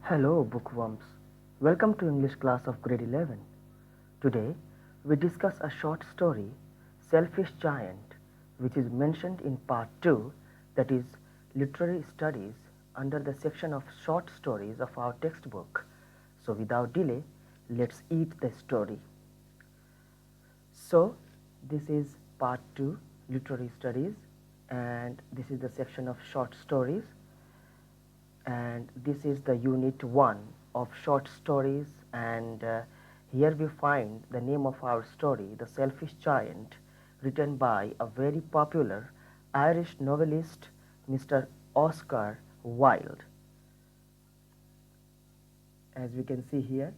Hello, bookworms. Welcome to English class of grade 11. Today, we discuss a short story, Selfish Giant, which is mentioned in part 2, that is, Literary Studies, under the section of short stories of our textbook. So, without delay, let's eat the story. So, this is part 2, Literary Studies, and this is the section of short stories, and this is the unit 1 of short stories, and here we find the name of our story, The Selfish Giant, written by a very popular Irish novelist, Mr. Oscar Wilde. As we can see here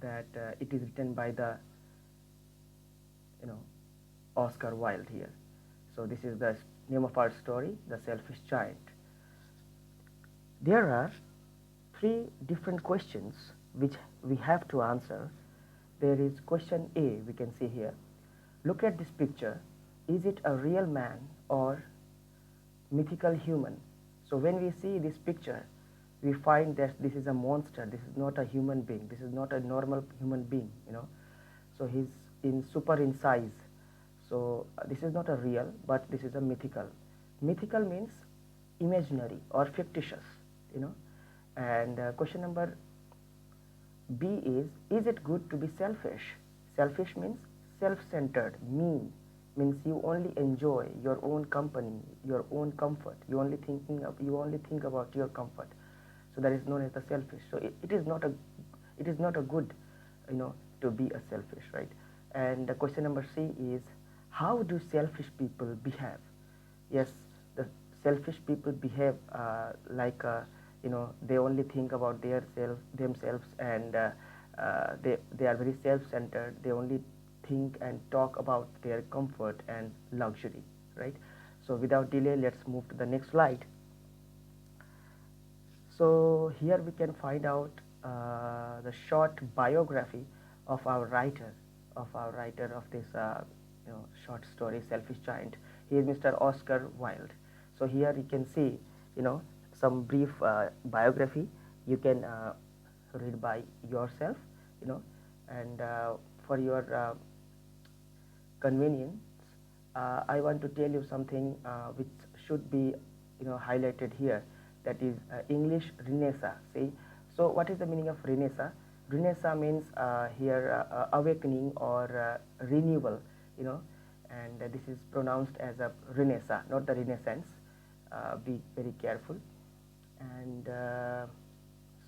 that it is written by the Oscar Wilde here. So this is the name of our story, The Selfish Giant. There are three different questions which we have to answer. There is question A, we can see here. Look at this picture. Is it a real man or mythical human? So when we see this picture, we find that this is a monster. This is not a human being. This is not a normal human being, So he's super in size. So this is not a real, but this is a mythical. Mythical means imaginary or fictitious, And question number B is it good to be selfish? Selfish means self-centered, mean, means you only enjoy your own company, your own comfort. You only think about your comfort. So that is known as the selfish. So it is not a good, to be a selfish, right? And the question number C is, how do selfish people behave? Yes, the selfish people behave like they only think about themselves, and they are very self-centered. They only think and talk about their comfort and luxury, right? So without delay, let's move to the next slide. So here we can find out the short biography of our writer of this short story, Selfish Giant. He is Mr. Oscar Wilde. So here you can see some brief biography. You can read by yourself, and for your convenience, I want to tell you something which should be highlighted here, that is English Renaissance. See, so what is the meaning of Renaissance? Renaissance means here awakening or renewal, and this is pronounced as a Renaissance, not the Renaissance. Be very careful. And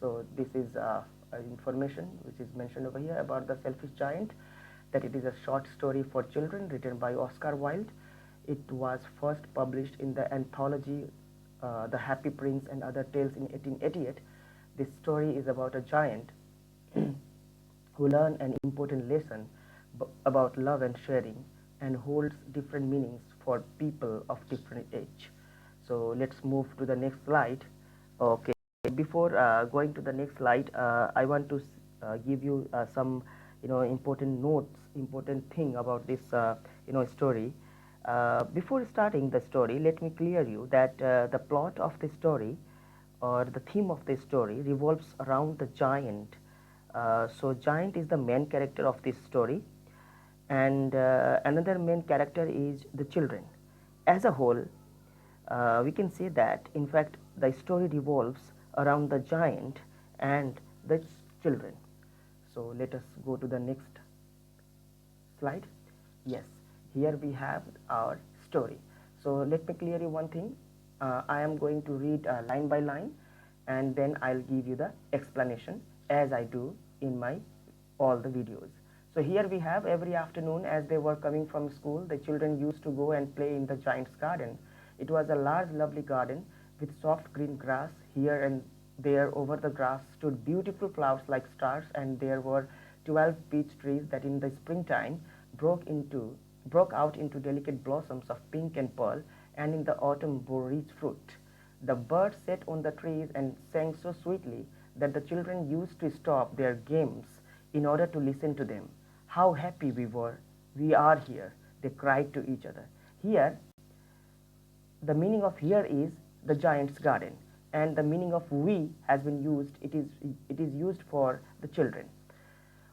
so this is information which is mentioned over here about the Selfish Giant, that it is a short story for children written by Oscar Wilde. It was first published in the anthology The Happy Prince and Other Tales in 1888. This story is about a giant who learns an important lesson about love and sharing, and holds different meanings for people of different age. So let's move to the next slide. Okay, before going to the next slide, I want to give you some important notes, important thing about this story. Before starting the story, let me clear you that the plot of the story, or the theme of the story, revolves around the giant. So giant is the main character of this story, and another main character is the children. As a whole, we can say that in fact the story revolves around the giant and the children. So let us go to the next slide. Yes, here we have our story. So let me clear you one thing. I am going to read line by line, and then I'll give you the explanation as I do in my all the videos. So here we have, every afternoon as they were coming from school, the children used to go and play in the giant's garden. It was a large, lovely garden with soft green grass. Here and there over the grass stood beautiful flowers like stars, and there were 12 peach trees that in the springtime broke out into delicate blossoms of pink and pearl, and in the autumn bore rich fruit. The birds sat on the trees and sang so sweetly that the children used to stop their games in order to listen to them. How happy we are here, they cried to each other. Here, the meaning of here is the giant's garden. and the meaning of we has been used. It is used for the children.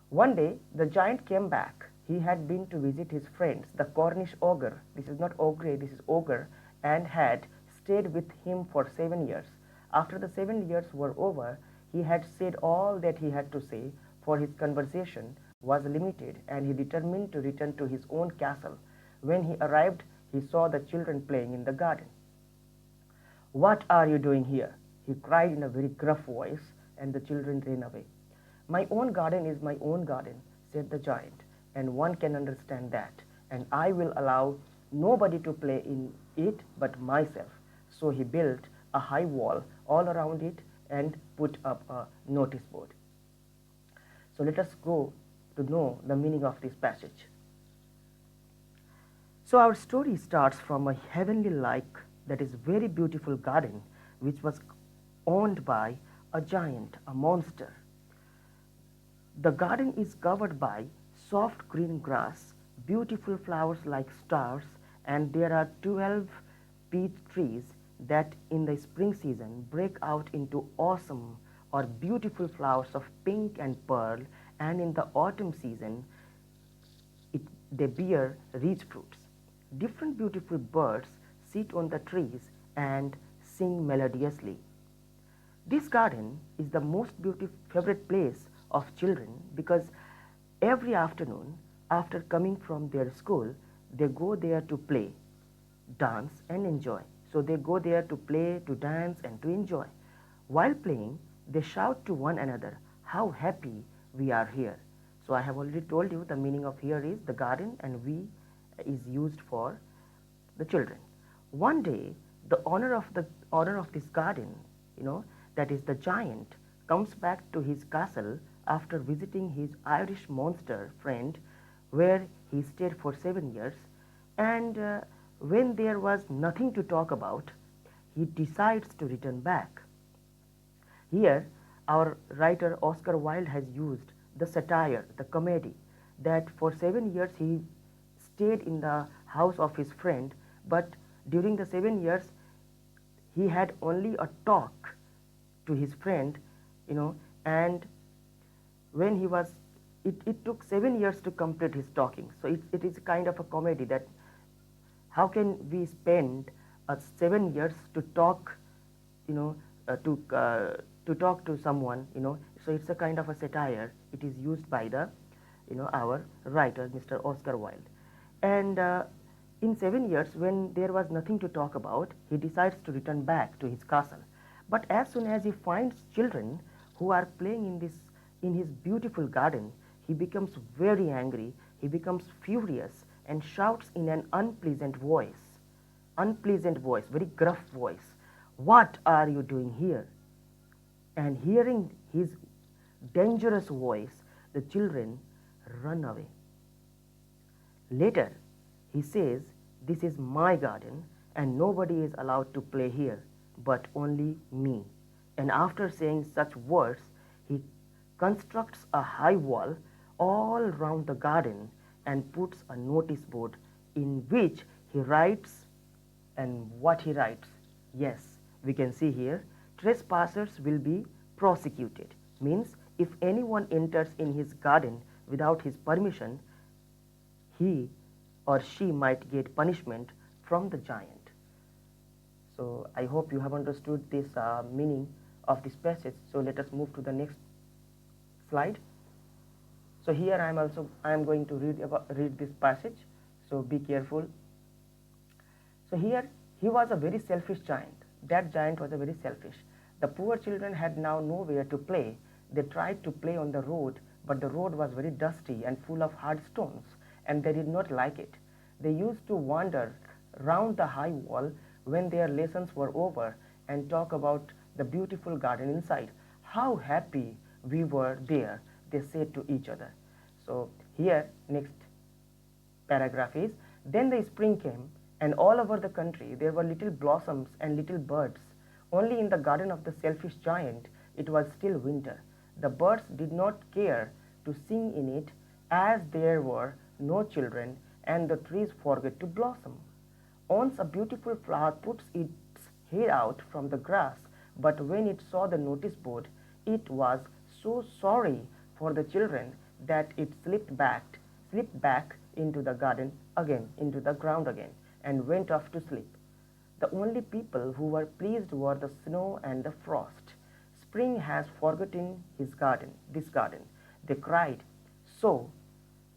One day the giant came back. He had been to visit his friends, the Cornish ogre. This is not ogre, this is ogre, and had stayed with him for 7 years. After the 7 years were over, he had said all that he had to say, for his conversation was limited, and he determined to return to his own castle. When he arrived, he saw the children playing in the garden. "What are you doing here?" he cried in a very gruff voice, and the children ran away. "My own garden is my own garden," said the giant, "and one can understand that, and I will allow nobody to play in it but myself." So he built a high wall all around it and put up a notice board. So let us go to know the meaning of this passage. So our story starts from a heavenly like, that is very beautiful garden, which was owned by a giant, a monster. The garden is covered by soft green grass, beautiful flowers like stars, and there are 12 peach trees that in the spring season break out into awesome or beautiful flowers of pink and pearl, and in the autumn season they bear rich fruits. Different beautiful birds sit on the trees and sing melodiously. This garden is the most beautiful favorite place of children, because every afternoon after coming from their school, they go there to play, dance and enjoy. So they go there to play, to dance and to enjoy. While playing, they shout to one another, "How happy we are here." So I have already told you the meaning of here is the garden, and we is used for the children. One day, the owner of this garden, that is the giant, comes back to his castle after visiting his Irish monster friend, where he stayed for 7 years, and when there was nothing to talk about, he decides to return back. Here, our writer Oscar Wilde has used the satire, the comedy, that for 7 years he stayed in the house of his friend, but during the 7 years he had only a talk to his friend, and when he was, it took 7 years to complete his talking. So it is kind of a comedy that how can we spend 7 years to talk, to talk to someone, So it's a kind of a satire. It is used by the, our writer, Mr. Oscar Wilde. And in 7 years, when there was nothing to talk about, he decides to return back to his castle. But as soon as he finds children who are playing in his beautiful garden, he becomes very angry, he becomes furious and shouts in an unpleasant voice, very gruff voice, "What are you doing here?" And hearing his dangerous voice, the children run away. Later, he says, "This is my garden and nobody is allowed to play here but only me." And after saying such words, he constructs a high wall all round the garden and puts a notice board in which he writes, and what he writes, yes, we can see here, "Trespassers will be prosecuted." Means if anyone enters in his garden without his permission, he or she might get punishment from the giant. So I hope you have understood this meaning of this passage. So let us move to the next slide. So here I am going to read this passage. So be careful. So here he was a very selfish giant. That giant was a very selfish. The poor children had now nowhere to play. They tried to play on the road, but the road was very dusty and full of hard stones, and they did not like it. They used to wander round the high wall when their lessons were over and talk about the beautiful garden inside. "How happy we were there," they said to each other. So here, next paragraph is, "Then the spring came, and all over the country there were little blossoms and little birds. Only in the garden of the selfish giant it was still winter. The birds did not care to sing in it, as there were no children, and the trees forgot to blossom. Once a beautiful flower puts its head out from the grass, But when it saw the notice board, it was so sorry for the children that it slipped back into the garden again, into the ground again, and went off to sleep. The only people who were pleased were the snow and the frost. Spring has forgotten this garden, they cried. So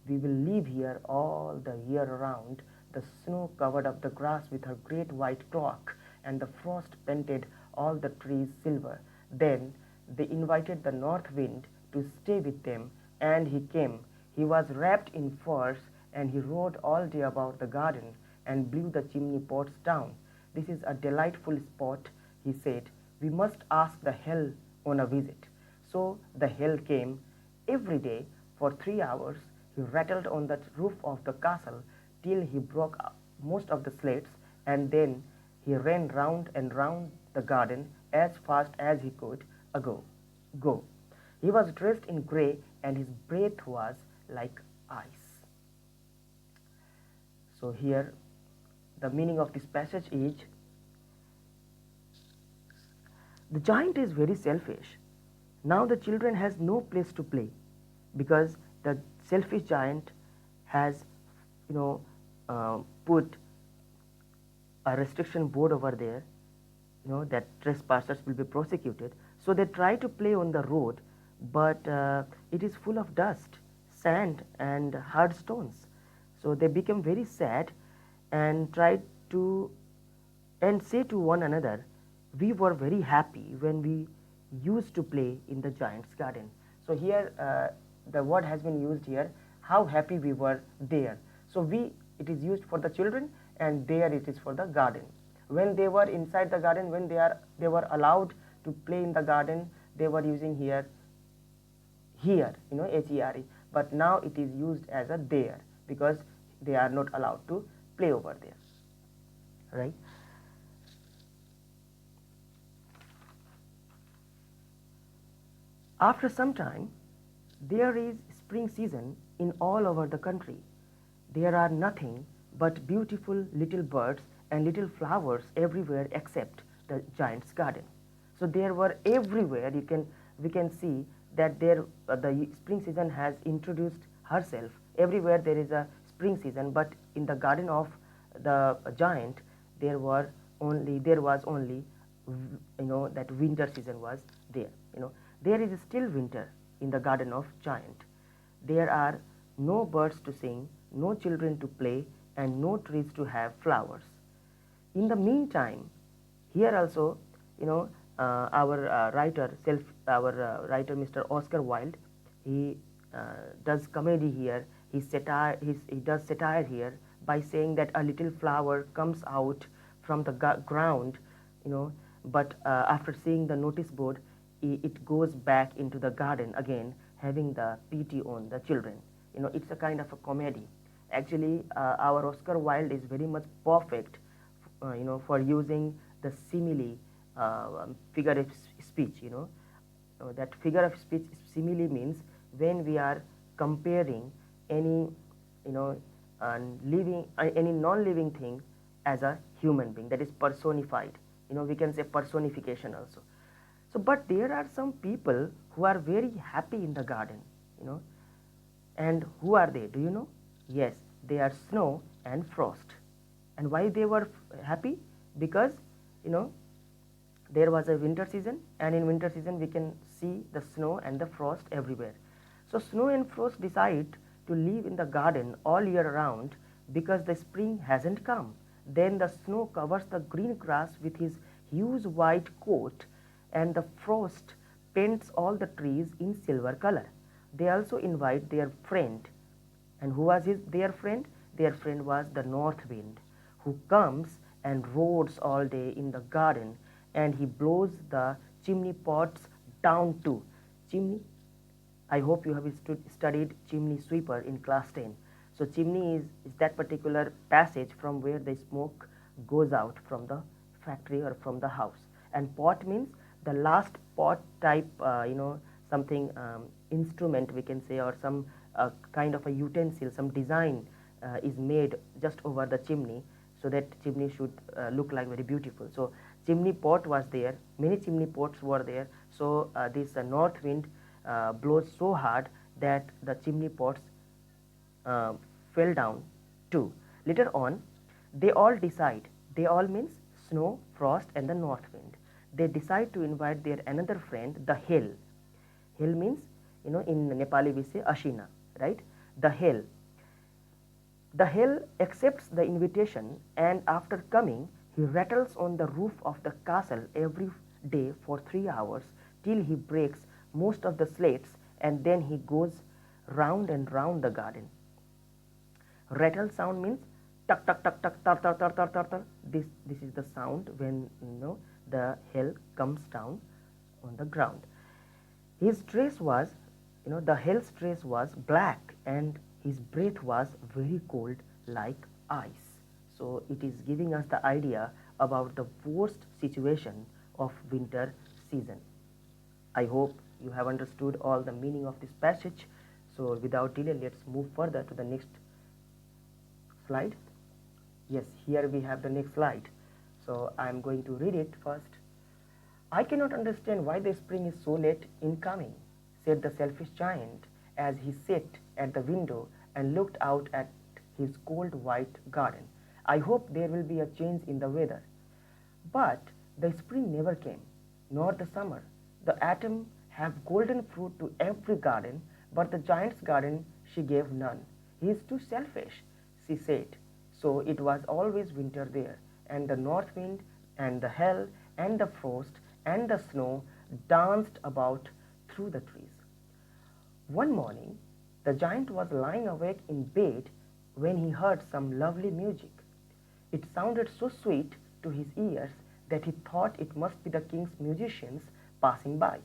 we will live here all the year round. The snow covered up the grass with her great white cloak, and the frost painted all the trees silver. Then they invited the north wind to stay with them, and he came. He was wrapped in furs, and he rode all day about the garden and blew the chimney pots down. This is a delightful spot, he said. We must ask the hell on a visit. So the hell came. Every day for 3 hours he rattled on the roof of the castle till he broke most of the slates, and then he ran round and round the garden as fast as he could go. He was dressed in grey, and his breath was like ice. So here the meaning of this passage is, the giant is very selfish. Now the children has no place to play because the selfish giant has, put a restriction board over there, that trespassers will be prosecuted. So they try to play on the road, but it is full of dust, sand, and hard stones. So they become very sad and tried to and say to one another, we were very happy when we used to play in the giant's garden. So here the word has been used here, how happy we were there. So it is used for the children, and there it is for the garden. When they were inside the garden, when they were allowed to play in the garden, they were using here, HERE, but now it is used as a there because they are not allowed to play over there, right? After some time, there is spring season in all over the country. There are nothing but beautiful little birds and little flowers everywhere except the giant's garden. So there were everywhere, we can see that the spring season has introduced herself. Everywhere there is a spring season, but in the garden of the giant there was only that winter season was there. There is still winter in the garden of giant. There are no birds to sing, no children to play, and no trees to have flowers. In the meantime, here also, our writer, Mr. Oscar Wilde, he does comedy here. He does satire here by saying that a little flower comes out from the ground, but after seeing the notice board, it goes back into the garden again, having the pity on the children. It's a kind of a comedy. Actually, our Oscar Wilde is very much perfect, for using the simile figure of speech. That figure of speech simile means when we are comparing any, any non-living thing as a human being, that is personified. We can say personification also. So, but there are some people who are very happy in the garden, and who are they? Do you know? Yes, they are snow and frost. And why they were happy? Because, there was a winter season, and in winter season we can see the snow and the frost everywhere. So snow and frost decide to live in the garden all year round because the spring hasn't come. Then the snow covers the green grass with his huge white coat, and the frost paints all the trees in silver color. They also invite their friend. And who was their friend? Their friend was the north wind, who comes and roars all day in the garden, and he blows the chimney pots down too. Chimney, I hope you have studied chimney sweeper in class 10. So chimney is that particular passage from where the smoke goes out from the factory or from the house. And pot means the last pot type, something instrument we can say, or some kind of a utensil, some design is made just over the chimney, so that chimney should look like very beautiful. So chimney pot was there, many chimney pots were there. So this north wind blows so hard that the chimney pots uh, fell down too. Later on, they all decide, they all means snow, frost and the north wind. They decide to invite their another friend, the hail. Hail means, in Nepali we say Ashina, right? The hail. The hail accepts the invitation, and after coming, he rattles on the roof of the castle every day for 3 hours till he breaks most of the slates, and then he goes round and round the garden. Rattle sound means tuck tuck tuck tuck tar tar tar tar tar tar. This is the sound when the hail comes down on the ground. His dress was, the hail's dress was black, and his breath was very cold like ice. So it is giving us the idea about the worst situation of winter season. I hope you have understood all the meaning of this passage. So without delay, let's move further to the next slide. Yes, here we have the next slide. So I am going to read it first. I cannot understand why the spring is so late in coming, said the selfish giant as he sat at the window and looked out at his cold white garden. I hope there will be a change in the weather. But the spring never came, nor the summer. The autumn have golden fruit to every garden, but the giant's garden she gave none. He is too selfish, she said. So it was always winter there, and the north wind and the hail and the frost and the snow danced about through the trees. One morning, the giant was lying awake in bed when he heard some lovely music. It sounded so sweet to his ears that he thought it must be the king's musicians passing by.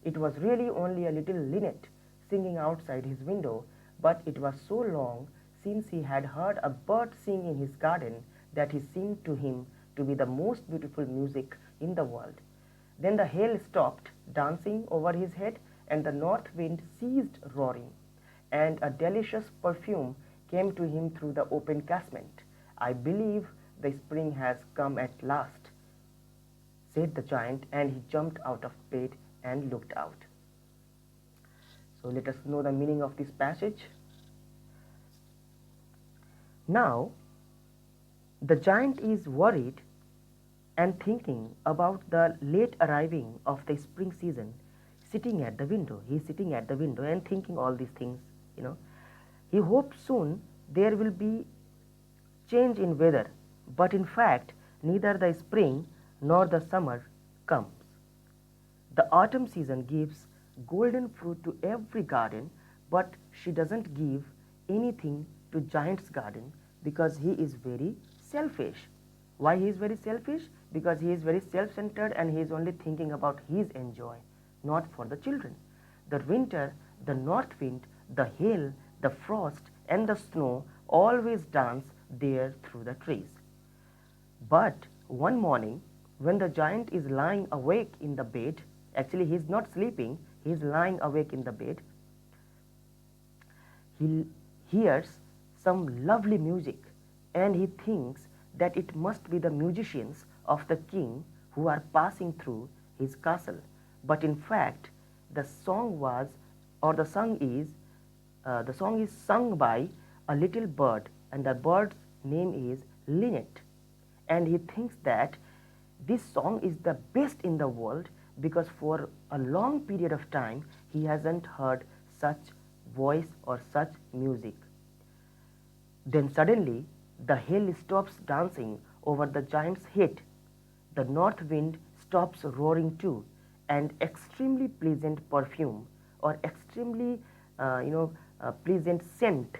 It was really only a little linnet singing outside his window, but it was so long since he had heard a bird sing in his garden that it seemed to him to be the most beautiful music in the world. Then the hail stopped dancing over his head, and the north wind ceased roaring, and a delicious perfume came to him through the open casement. I believe the spring has come at last, said the giant, and he jumped out of bed and looked out. So let us know the meaning of this passage. Now, the giant is worried and thinking about the late arriving of the spring season, sitting at the window. He is sitting at the window and thinking all these things. He hopes soon there will be change in weather, but in fact, neither the spring nor the summer comes. The autumn season gives golden fruit to every garden, but she doesn't give anything to giant's garden because he is very selfish. Why he is very selfish? Because he is very self-centered and he is only thinking about his enjoy, not for the children. The winter, the north wind, the hail, the frost and the snow always dance there through the trees. But one morning, when the giant is lying awake in the bed, actually he is not sleeping, he is lying awake in the bed, he hears some lovely music and he thinks that it must be the musicians of the king who are passing through his castle. But in fact, the song is sung by a little bird, and the bird's name is linnet. And he thinks that this song is the best in the world because for a long period of time he hasn't heard such voice or such music. Then suddenly the hail stops dancing over the giant's head. The north wind stops roaring too, and extremely pleasant perfume or extremely pleasant scent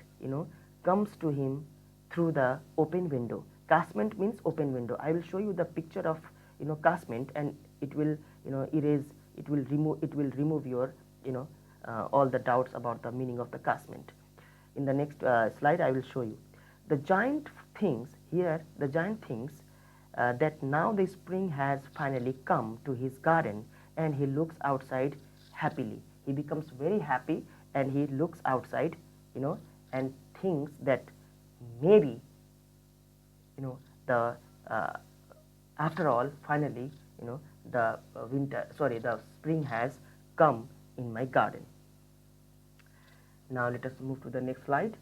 comes to him through the open window. Casement means open window. I will show you the picture of casement, and it will remove your all the doubts about the meaning of the casement. In the next slide I will show you. The giant thinks that now the spring has finally come to his garden, and he looks outside happily. He becomes very happy and he looks outside, and thinks that maybe the After all, finally, the spring has come in my garden. Now let us move to the next slide.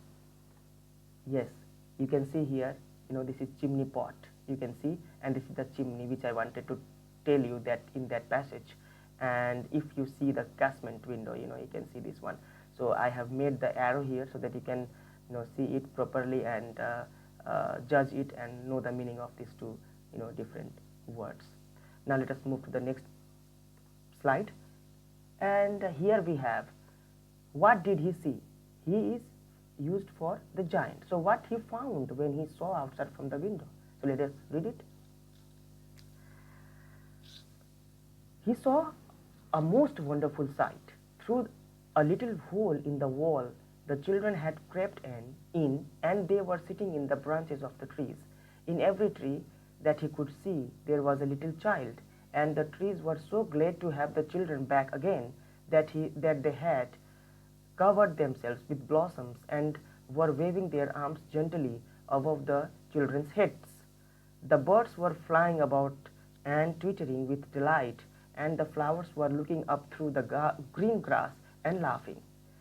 Yes, you can see here, this is chimney pot. You can see, and this is the chimney which I wanted to tell you that in that passage. And if you see the casement window, you can see this one. So I have made the arrow here so that you can, see it properly and judge it and know the meaning of these two, different words. Now let us move to the next slide. And here we have, what did he see? He is used for the giant. So what he found when he saw outside from the window? So let us read it. He saw a most wonderful sight. Through a little hole in the wall, the children had crept in, and they were sitting in the branches of the trees. In every tree that he could see, there was a little child, and the trees were so glad to have the children back again that they had covered themselves with blossoms and were waving their arms gently above the children's heads. The birds were flying about and twittering with delight, and the flowers were looking up through the green grass and laughing.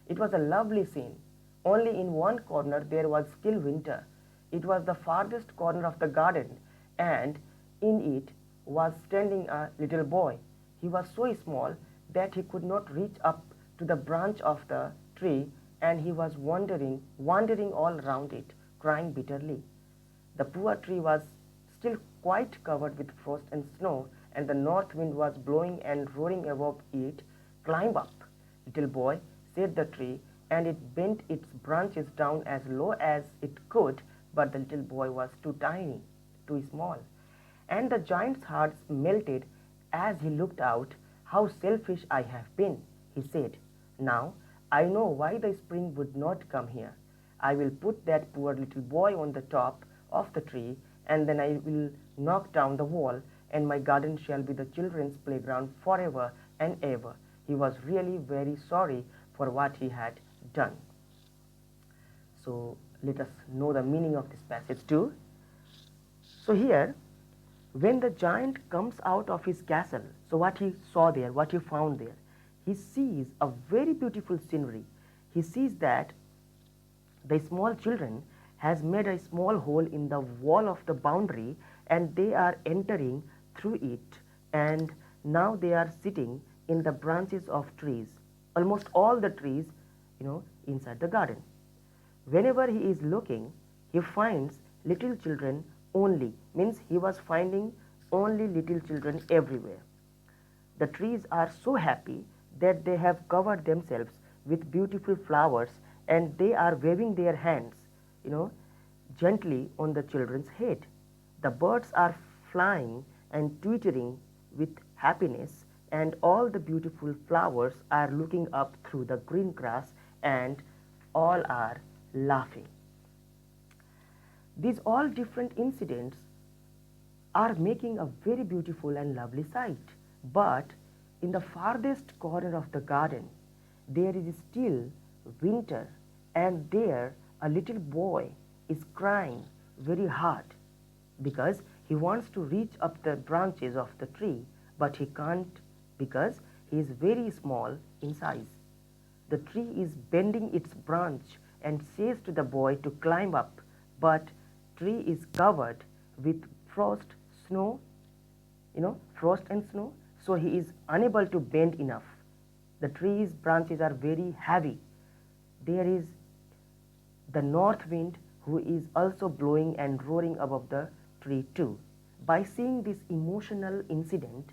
It was a lovely scene. Only in one corner there was still winter. It was the farthest corner of the garden, and in it was standing a little boy. He was so small that he could not reach up to the branch of the tree, and he was wandering all round it, crying bitterly. The poor tree was still quite covered with frost and snow, and the north wind was blowing and roaring above it. Climb up, little boy, said the tree, and it bent its branches down as low as it could, but the little boy was too tiny, too small. And the giant's heart melted as he looked out. How selfish I have been, he said. Now I know why the spring would not come here. I will put that poor little boy on the top of the tree, and then I will knock down the wall, and my garden shall be the children's playground forever and ever. He was really very sorry for what he had done. So let us know the meaning of this passage too. So here, when the giant comes out of his castle, so what he saw there, what he found there, he sees a very beautiful scenery. He sees that the small children has made a small hole in the wall of the boundary, and they are entering through it, and now they are sitting in the branches of trees, almost all the trees, inside the garden. Whenever he is looking, he finds little children only, means he was finding only little children everywhere. The trees are so happy that they have covered themselves with beautiful flowers, and they are waving their hands, gently on the children's head. The birds are flying and twittering with happiness, and all the beautiful flowers are looking up through the green grass, and all are laughing. These all different incidents are making a very beautiful and lovely sight. But in the farthest corner of the garden, there is still winter, and there a little boy is crying very hard because he wants to reach up the branches of the tree, but he can't because he is very small in size. The tree is bending its branch and says to the boy to climb up, but tree is covered with frost, snow, frost and snow, so he is unable to bend enough. The tree's branches are very heavy. There is the north wind who is also blowing and roaring above the tree too. By seeing this emotional incident,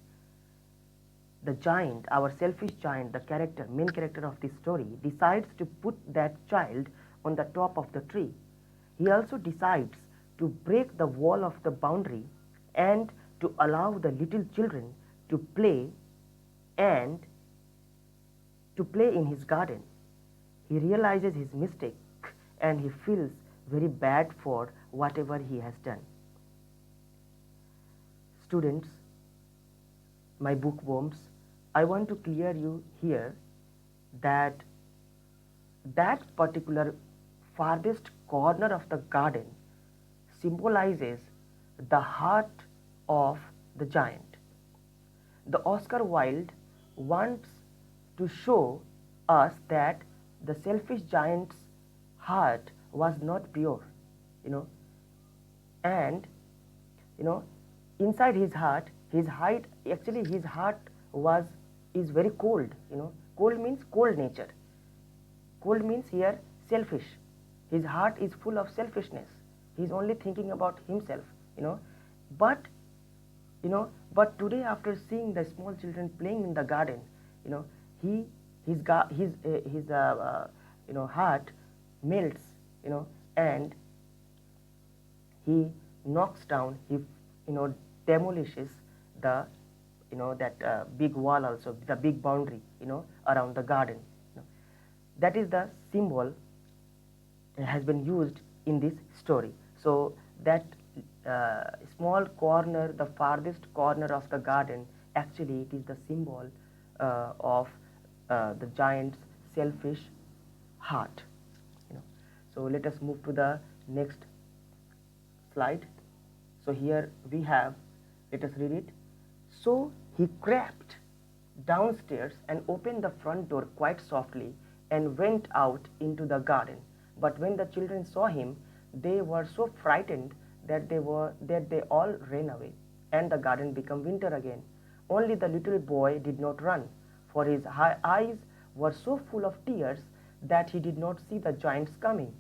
the giant, our selfish giant, the main character of this story, decides to put that child on the top of the tree. He also decides to break the wall of the boundary and to allow the little children to play and to play in his garden. He realizes his mistake and he feels very bad for whatever he has done. Students, my bookworms, I want to clear you here that particular farthest corner of the garden symbolizes the heart of the giant. The Oscar Wilde wants to show us that the selfish giant's heart was not pure, you know, and you know, inside his heart, actually his heart was is very cold. Cold means cold nature. Cold means here selfish. His heart is full of selfishness. He is only thinking about himself. you know but but today, after seeing the small children playing in the garden, you know he his heart melts, and he knocks down, he demolishes the that big wall, also the big boundary around the garden. That is the symbol has been used in this story. So that small corner, the farthest corner of the garden, actually it is the symbol of the giant's selfish heart. So let us move to the next slide. So here we have, let us read it. So he crept downstairs and opened the front door quite softly and went out into the garden. But when the children saw him, they were so frightened that they all ran away, and the garden became winter again. Only the little boy did not run, for his eyes were so full of tears that he did not see the giants coming.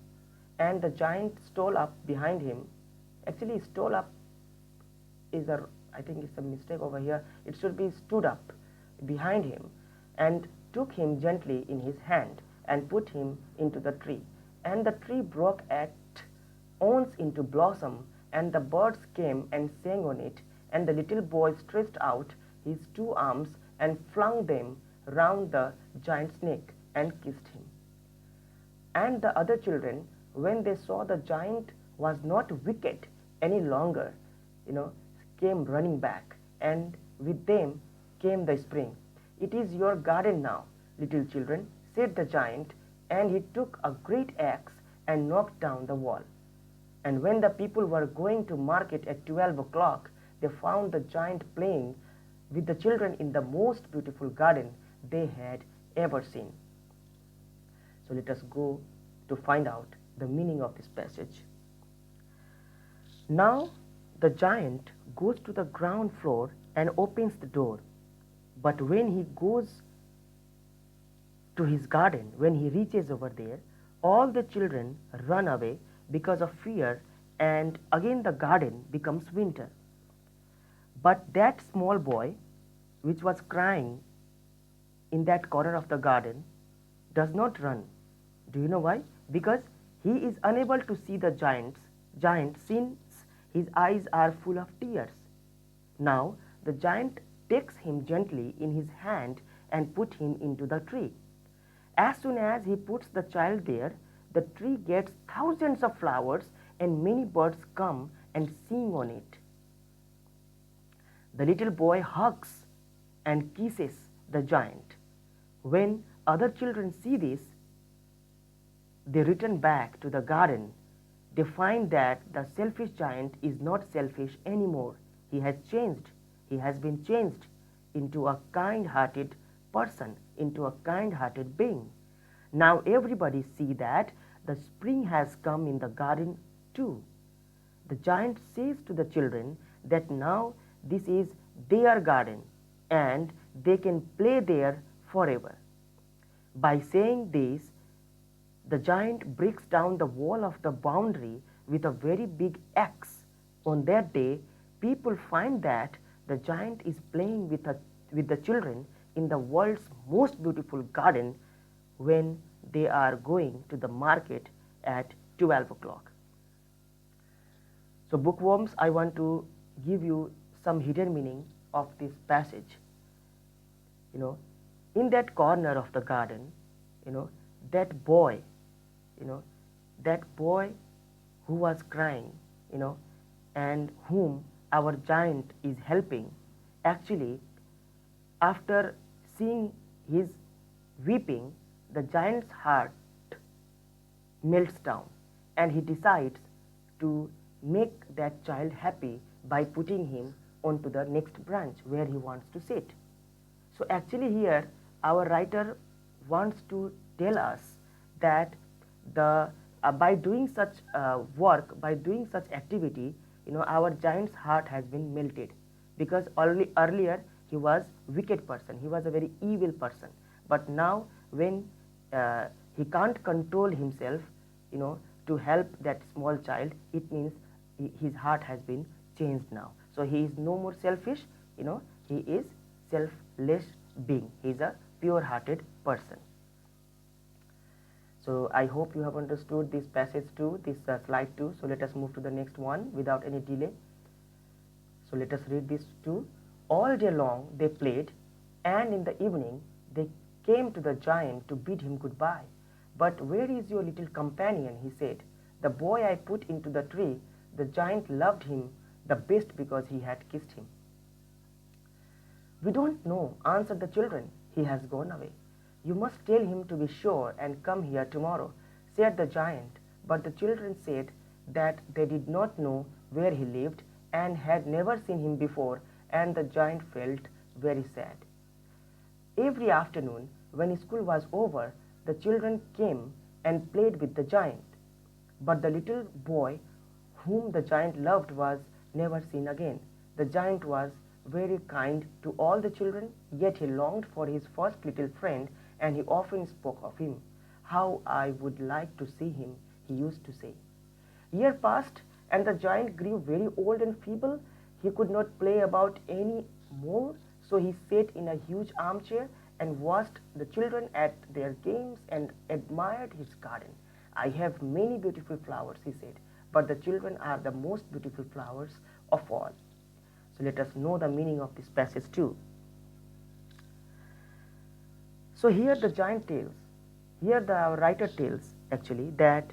And the giant stole up behind him. Actually, stole up is I think it's a mistake over here. It should be stood up behind him and took him gently in his hand and put him into the tree. And the tree broke at once into blossom, and the birds came and sang on it. And the little boy stretched out his two arms and flung them round the giant's neck and kissed him. And the other children, when they saw the giant was not wicked any longer, came running back, and with them came the spring. It is your garden now, little children, said the giant, and he took a great axe and knocked down the wall. And when the people were going to market at 12 o'clock, they found the giant playing with the children in the most beautiful garden they had ever seen. So let us go to find out the meaning of this passage. Now the giant goes to the ground floor and opens the door. But when he goes to his garden, when he reaches over there, all the children run away because of fear, and again the garden becomes winter. But that small boy, which was crying in that corner of the garden, does not run. Do you know why? Because he is unable to see the giant since his eyes are full of tears. Now the giant takes him gently in his hand and put him into the tree. As soon as he puts the child there, the tree gets thousands of flowers, and many birds come and sing on it. The little boy hugs and kisses the giant. When other children see this, they return back to the garden. They find that the selfish giant is not selfish anymore. He has changed. He has been changed into a kind-hearted person, into a kind-hearted being. Now everybody see that the spring has come in the garden too. The giant says to the children that now this is their garden and they can play there forever. By saying this, the giant breaks down the wall of the boundary with a very big axe. On that day, people find that the giant is playing with the children in the world's most beautiful garden when they are going to the market at 12 o'clock. So bookworms, I want to give you some hidden meaning of this passage. In that corner of the garden, that boy, that boy who was crying, and whom our giant is helping, actually, after seeing his weeping, the giant's heart melts down, and he decides to make that child happy by putting him onto the next branch where he wants to sit. So actually here our writer wants to tell us that by doing such work, by doing such activity, our giant's heart has been melted, because earlier he was wicked person, he was a very evil person, but now when he can't control himself, to help that small child, it means his heart has been changed now. So he is no more selfish, he is selfless being, he is a pure hearted person. So I hope you have understood this passage too, this slide too. So let us move to the next one without any delay. So let us read this too. All day long they played, and in the evening they came to the giant to bid him goodbye. But where is your little companion? He said. The boy I put into the tree. The giant loved him the best because he had kissed him. We don't know, answered the children. He has gone away. You must tell him to be sure and come here tomorrow, said the giant. But the children said that they did not know where he lived and had never seen him before, and the giant felt very sad. Every afternoon, when school was over, the children came and played with the giant. But the little boy whom the giant loved was never seen again. The giant was very kind to all the children, yet he longed for his first little friend, and he often spoke of him. How I would like to see him, he used to say. Year passed, and the giant grew very old and feeble. He could not play about any more, so he sat in a huge armchair and watched the children at their games and admired his garden. I have many beautiful flowers, he said, but the children are the most beautiful flowers of all. So let us know the meaning of this passage too. So here the giant tells, here the writer tells actually that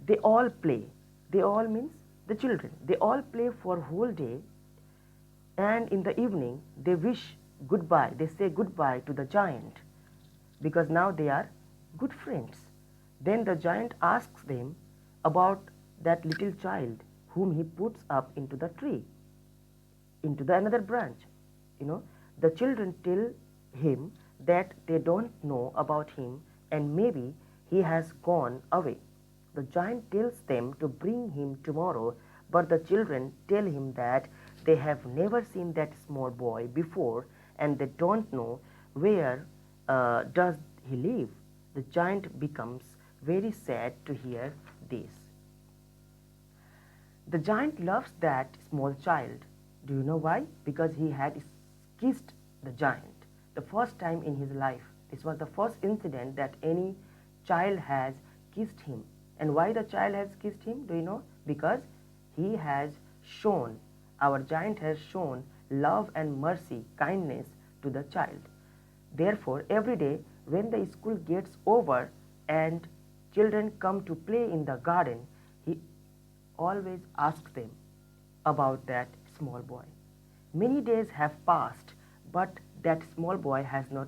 they all play. They all means the children. They all play for whole day, and in the evening they wish goodbye. They say goodbye to the giant because now they are good friends. Then the giant asks them about that little child whom he puts up into the tree, into the another branch. The children tell him that they don't know about him and maybe he has gone away. The giant tells them to bring him tomorrow, but the children tell him that they have never seen that small boy before and they don't know where does he live. The giant becomes very sad to hear this. The giant loves that small child. Do you know why? Because he had kissed the giant the first time in his life. This was the first incident that any child has kissed him. And why the child has kissed him? Do you know? Because he has shown, our giant has shown love and mercy, kindness to the child. Therefore, every day when the school gets over and children come to play in the garden, he always asks them about that small boy. Many days have passed, but that small boy has not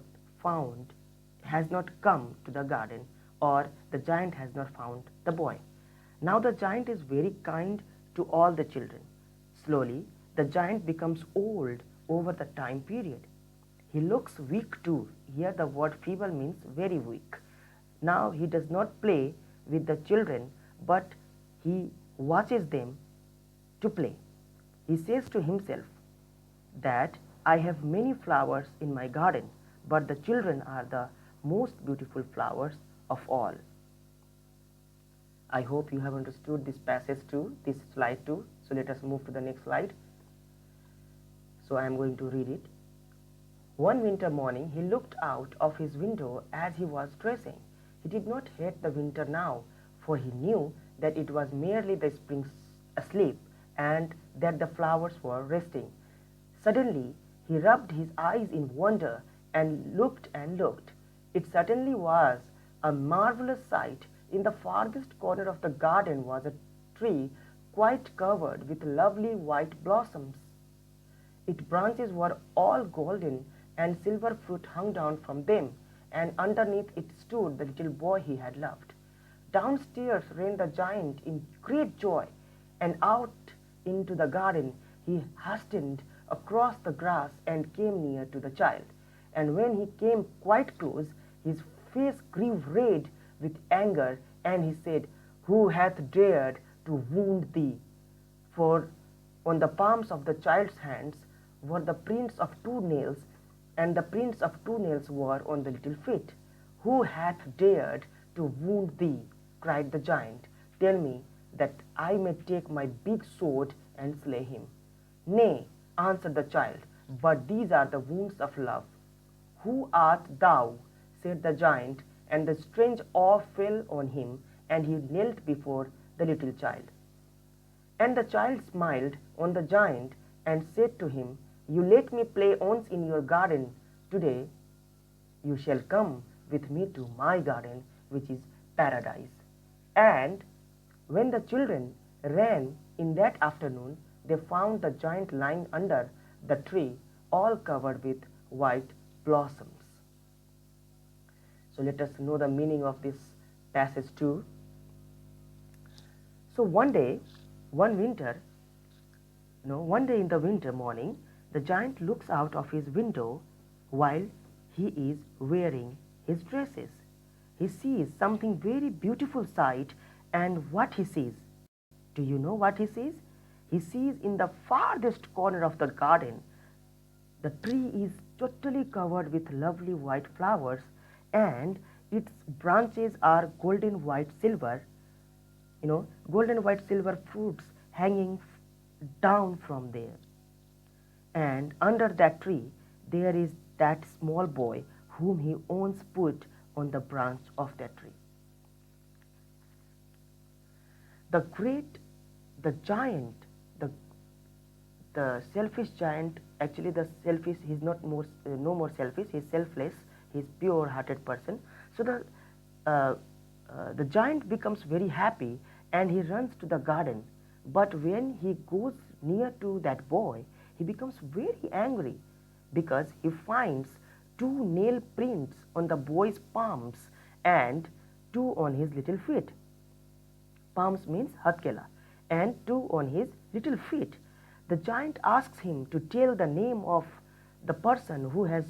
come to the garden, or the giant has not found the boy. Now the giant is very kind to all the children. Slowly, the giant becomes old over the time period. He looks weak too. Here the word feeble means very weak. Now he does not play with the children, but he watches them to play. He says to himself that I have many flowers in my garden, but the children are the most beautiful flowers of all. I hope you have understood this passage too, this slide too. So let us move to the next slide. So I am going to read it. One winter morning, he looked out of his window as he was dressing. He did not hate the winter now, for he knew that it was merely the spring asleep and that the flowers were resting. Suddenly, he rubbed his eyes in wonder and looked and looked. It certainly was a marvelous sight. In the farthest corner of the garden was a tree quite covered with lovely white blossoms. Its branches were all golden and silver fruit hung down from them, and underneath it stood the little boy he had loved. Downstairs ran the giant in great joy, and out into the garden he hastened across the grass and came near to the child. And when he came quite close, his face grew red with anger, and he said, Who hath dared to wound thee? For on the palms of the child's hands were the prints of 2 nails, and the prints of 2 nails were on the little feet. Who hath dared to wound thee? Cried the giant. Tell me, that I may take my big sword and slay him. Nay, answered the child, but these are the wounds of love. Who art thou? Said the giant, and the strange awe fell on him, and he knelt before the little child. And the child smiled on the giant and said to him, You let me play once in your garden. Today you shall come with me to my garden, which is paradise. And when the children ran in that afternoon, they found the giant lying under the tree, all covered with white blossoms. So let us know the meaning of this passage too. So one day in the winter morning, the giant looks out of his window while he is wearing his dresses. He sees something very beautiful sight, and what he sees? Do you know what he sees? He sees in the farthest corner of the garden, the tree is totally covered with lovely white flowers, and its branches are golden white silver, golden white silver fruits hanging down from there. And under that tree, there is that small boy whom he once put on the branch of that tree. The giant, the selfish giant, actually the selfish, he's not no more selfish, he's selfless, he's pure-hearted person. So the giant becomes very happy and he runs to the garden. But when he goes near to that boy, he becomes very angry because he finds 2 nail prints on the boy's palms and 2 on his little feet. Palms means hatkela, and 2 on his little feet. The giant asks him to tell the name of the person who has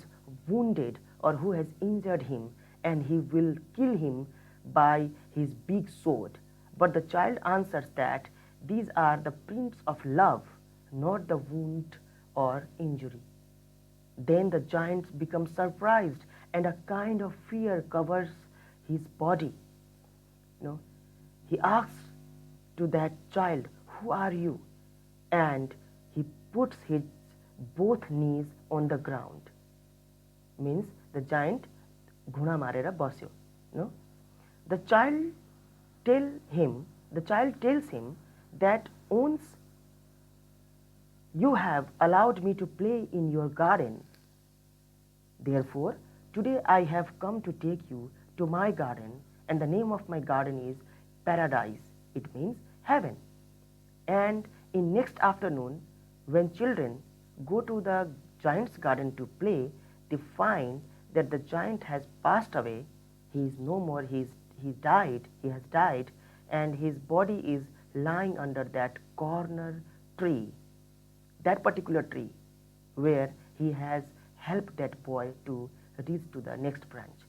wounded or who has injured him, and he will kill him by his big sword. But the child answers that these are the prints of love, not the wound or injury. Then the giant becomes surprised, and a kind of fear covers his body. He asks to that child, Who are you? And he puts his both knees on the ground. Means the giant ghuna marera basyo. The child tells him that once you have allowed me to play in your garden. Therefore, today I have come to take you to my garden, and the name of my garden is Paradise. It means heaven. And in next afternoon, when children go to the giant's garden to play, they find that the giant has passed away. He is no more. He has died, and his body is lying under that corner tree, that particular tree, where he has helped that boy to reach to the next branch,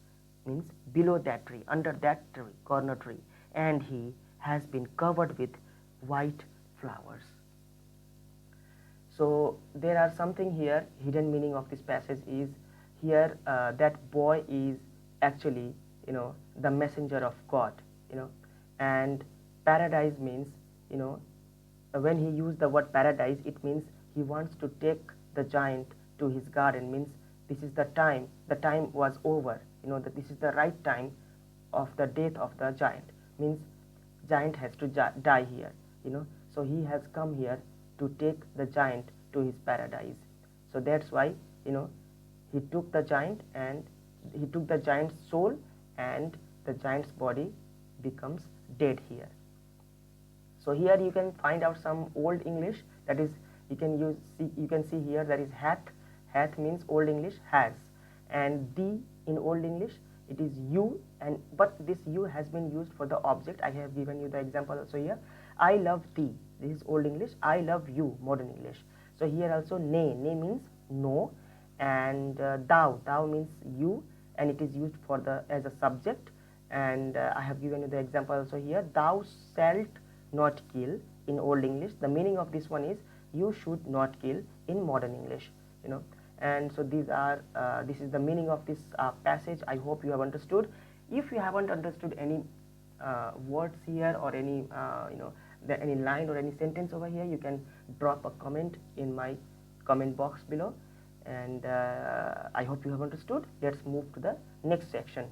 means below that tree, under that tree, corner tree, and he has been covered with white flowers. So there are something here, hidden meaning of this passage is here that boy is actually, the messenger of God, and paradise means, when he used the word paradise, it means he wants to take the giant to his garden, means this is the time was over, that this is the right time of the death of the giant, means giant has to die here, so he has come here to take the giant to his paradise. So that's why, he took the giant and he took the giant's soul, and the giant's body becomes dead here. So here you can find out some old English, that is you can see here that is hath. Hath means old English has, and thee in old English it is you, but this you has been used for the object. I have given you the example also here. I love thee, this is old English. I love you, modern English. So here also ne means no, and thou means you, and it is used for the as a subject. And I have given you the example also here. Thou shalt not kill in Old English. The meaning of this one is you should not kill in modern English. And so these are this is the meaning of this passage. I hope you have understood. If you haven't understood any words here, or any any line or any sentence over here, you can drop a comment in my comment box below, and I hope you have understood. Let's move to the next section.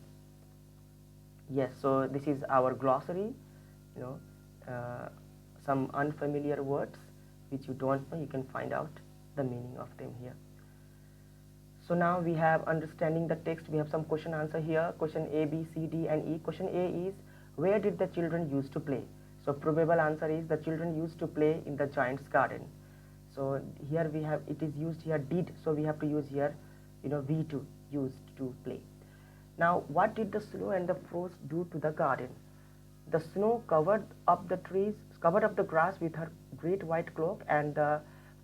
Yes, so this is our glossary. Some unfamiliar words which you don't know, you can find out the meaning of them here. So now we have understanding the text. We have some question answer here. Question A, B, C, D and E. Question A is, where did the children used to play? So probable answer is, the children used to play in the giant's garden. So here we have, it is used here did, so we have to use here V2, used to play. Now what did the snow and the frost do to the garden? The snow covered up the trees, covered up the grass with her great white cloak, and the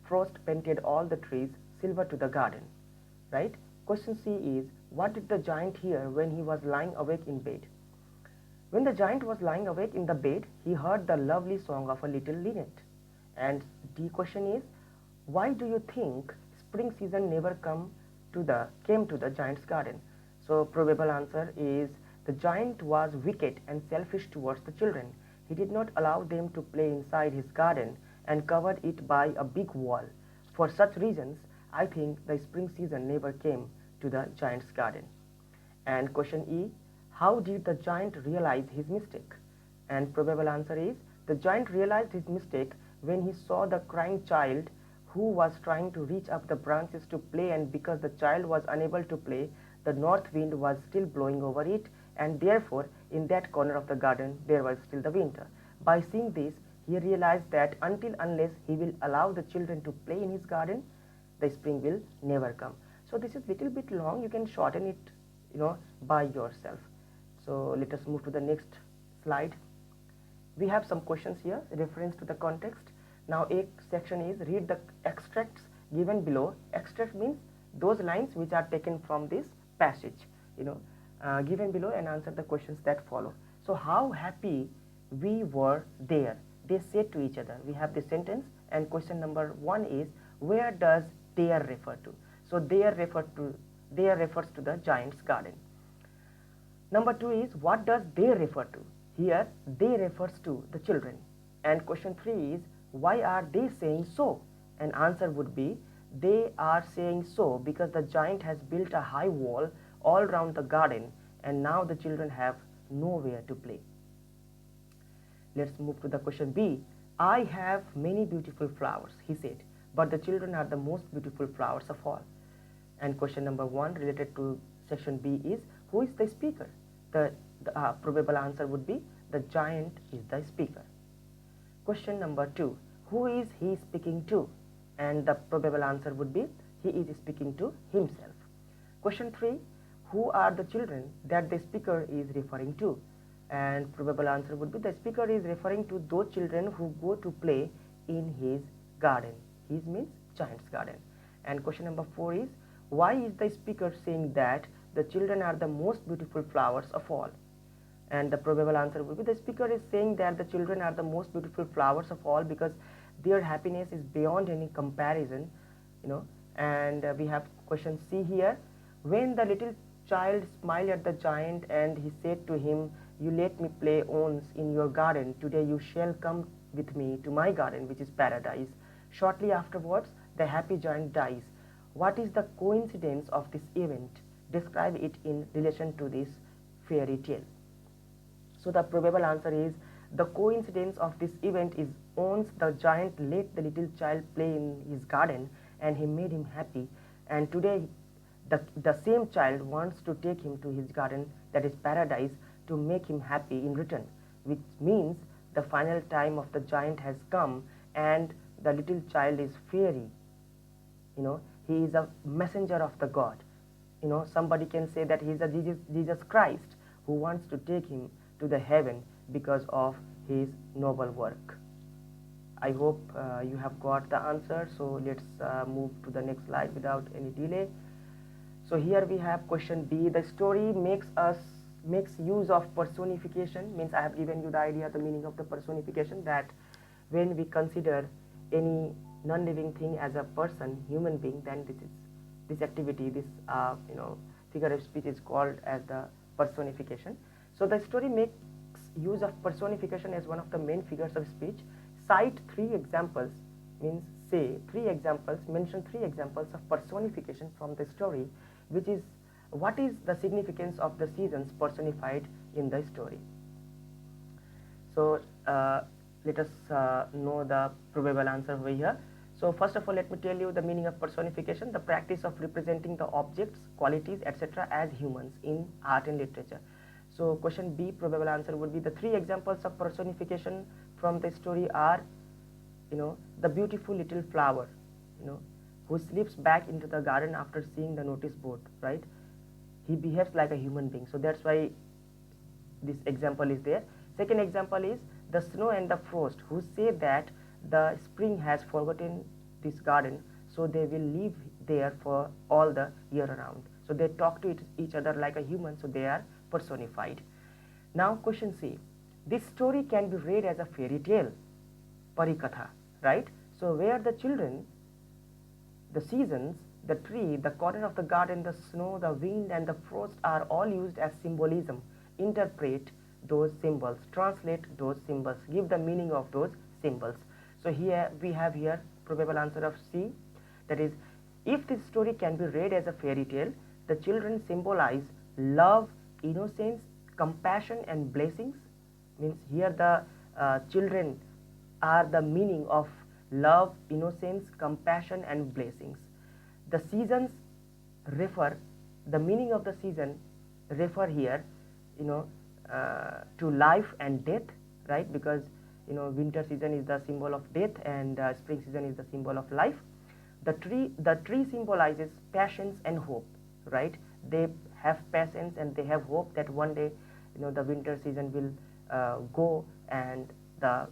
frost painted all the trees silver to the garden. Right? Question C is, what did the giant hear when he was lying awake in bed? When the giant was lying awake in the bed, he heard the lovely song of a little linnet. And D question is, why do you think spring season never came to the giant's garden? So probable answer is, the giant was wicked and selfish towards the children. He did not allow them to play inside his garden and covered it by a big wall. For such reasons, I think the spring season never came to the giant's garden. And question E, how did the giant realize his mistake? And probable answer is, the giant realized his mistake when he saw the crying child who was trying to reach up the branches to play, and because the child was unable to play, the north wind was still blowing over it, and therefore in that corner of the garden there was still the winter. By seeing this, he realized that unless he will allow the children to play in his garden, the spring will never come. So this is little bit long, you can shorten it by yourself. So let us move to the next slide. We have some questions here, reference to the context. Now a section is, read the extracts given below. Extract means those lines which are taken from this passage given below, and answer the questions that follow. So how happy we were there, they said to each other. We have this sentence, and question number 1 is, where does there refer to? So there refers to the giant's garden. Number 2 is, what does they refer to? Here they refers to the children. And question 3 is, why are they saying so? And answer would be, they are saying so because the giant has built a high wall all around the garden, and now the children have nowhere to play. Let's move to the question B. I have many beautiful flowers, he said, but the children are the most beautiful flowers of all. And question number 1 related to section B is, who is the speaker? The probable answer would be, the giant is the speaker. Question number 2, who is he speaking to? And the probable answer would be, he is speaking to himself. Question 3, who are the children that the speaker is referring to? And probable answer would be, the speaker is referring to those children who go to play in his garden. His means giant's garden. And question number 4 is, why is the speaker saying that the children are the most beautiful flowers of all? And the probable answer would be, the speaker is saying that the children are the most beautiful flowers of all because their happiness is beyond any comparison. And we have question C here. When the little child smiled at the giant and he said to him, you let me play once in your garden, today you shall come with me to my garden, which is paradise. Shortly afterwards, the happy giant dies. What is the coincidence of this event? Describe it in relation to this fairy tale. So the probable answer is, the coincidence of this event is, once the giant let the little child play in his garden and he made him happy, and today the same child wants to take him to his garden, that is paradise, to make him happy in return, which means the final time of the giant has come and the little child is fairy. He is a messenger of the God. Somebody can say that he is a Jesus Christ who wants to take him to the heaven because of his noble work. I hope you have got the answer. So let's move to the next slide without any delay. So here we have question B. The story makes use of personification. Means I have given you the idea, the meaning of the personification, that when we consider any non-living thing as a person, human being, then this activity, this figure of speech is called as the personification. So the story makes use of personification as one of the main figures of speech. Cite three examples, means say three examples, mention three examples of personification from the story, which is what is the significance of the seasons personified in the story. So let us know the probable answer over here. So first of all, let me tell you the meaning of personification: the practice of representing the objects, qualities, etc. as humans in art and literature. So question B, probable answer would be the three examples of personification from the story are, the beautiful little flower, who slips back into the garden after seeing the notice board, right? He behaves like a human being. So that's why this example is there. Second example is the snow and the frost, who say that the spring has forgotten this garden, so they will live there for all the year around. So they talk to each other like a human, so they are personified. Now question C. This story can be read as a fairy tale, parikatha, right? So where the children, the seasons, the tree, the corner of the garden, the snow, the wind, and the frost are all used as symbolism. Interpret those symbols, translate those symbols, give the meaning of those symbols. So here we have here probable answer of C, that is, if this story can be read as a fairy tale, the children symbolize love, innocence, compassion, and blessings. Means here the children are the meaning of love, innocence, compassion, and blessings. The seasons refer, the meaning of the season refer here, to life and death, right? Because winter season is the symbol of death, and spring season is the symbol of life. The tree symbolizes patience and hope, right? They have patience and they have hope that one day, the winter season will go and the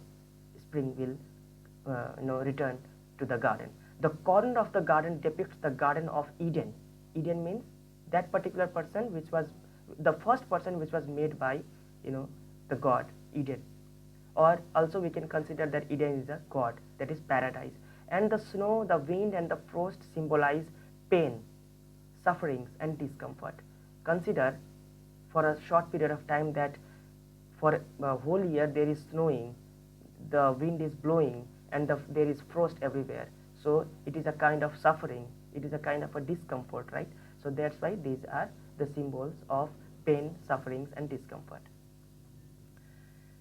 spring will return to the garden. The corner of the garden depicts the Garden of Eden. Eden means that particular person, which was the first person which was made by the god Eden, or also we can consider that Eden is a god, that is paradise. And the snow, the wind, and the frost symbolize pain, sufferings, and discomfort. Consider for a short period of time that for a whole year there is snowing, the wind is blowing, and there is frost everywhere. So it is a kind of suffering, it is a kind of a discomfort, right? So that's why these are the symbols of pain, sufferings, and discomfort.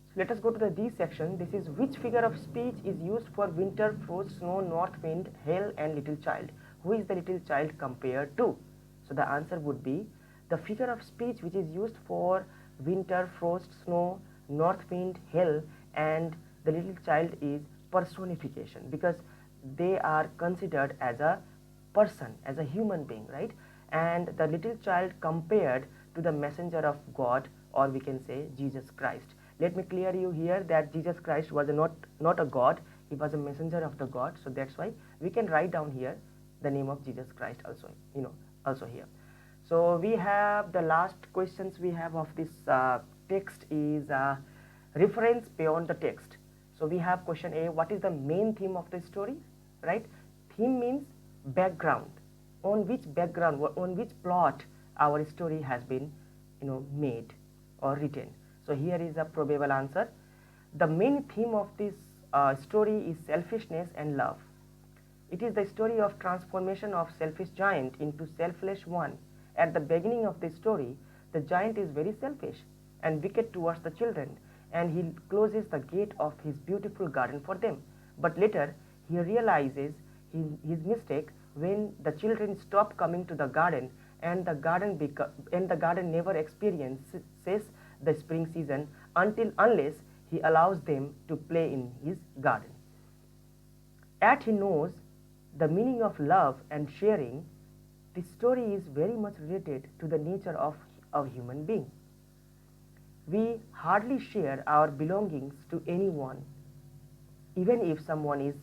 So let us go to the D section. This is which figure of speech is used for winter, frost, snow, north wind, hail, and little child? Who is the little child compared to? So the answer would be the figure of speech which is used for winter, frost, snow, north wind, hail, and the little child is personification, because they are considered as a person, as a human being, right? And the little child compared to the messenger of God, or we can say Jesus Christ. Let me clear you here that Jesus Christ was not a God, he was a messenger of the God. So that's why we can write down here the name of Jesus Christ also, also here. So we have the last questions we have of this text is reference beyond the text. So we have question A, what is the main theme of the story, right? Theme means background, on which background, on which plot our story has been made or written. So here is a probable answer. The main theme of this story is selfishness and love. It is the story of transformation of selfish giant into selfless one. At the beginning of the story, the giant is very selfish and wicked towards the children, and he closes the gate of his beautiful garden for them. But later, he realizes his mistake when the children stop coming to the garden, and the garden never experiences the spring season unless he allows them to play in his garden. As he knows the meaning of love and sharing, this story is very much related to the nature of a human being. We hardly share our belongings to anyone, even if someone is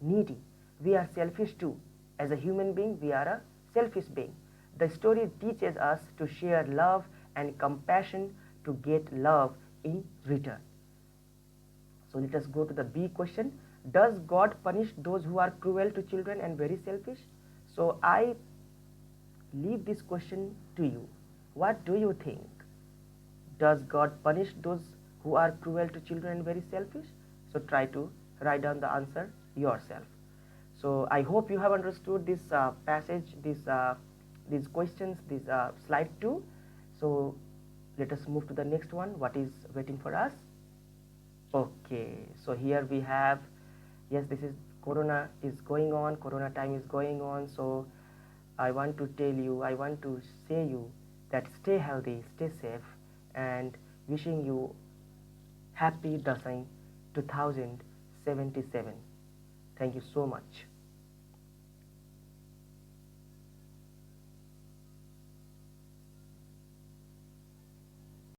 needy. We are selfish too. As a human being, we are a selfish being. The story teaches us to share love and compassion to get love in return. So let us go to the B question. Does God punish those who are cruel to children and very selfish? So I leave this question to you. What do you think? Does God punish those who are cruel to children and very selfish? So try to write down the answer yourself. So I hope you have understood this passage, these questions, this slide 2. So let us move to the next one. What is waiting for us? Okay, so here we have, yes, this is Corona is going on, Corona time is going on. So I want to tell you, I want to say you that stay healthy, stay safe, and wishing you happy Dasai 2077. Thank you so much.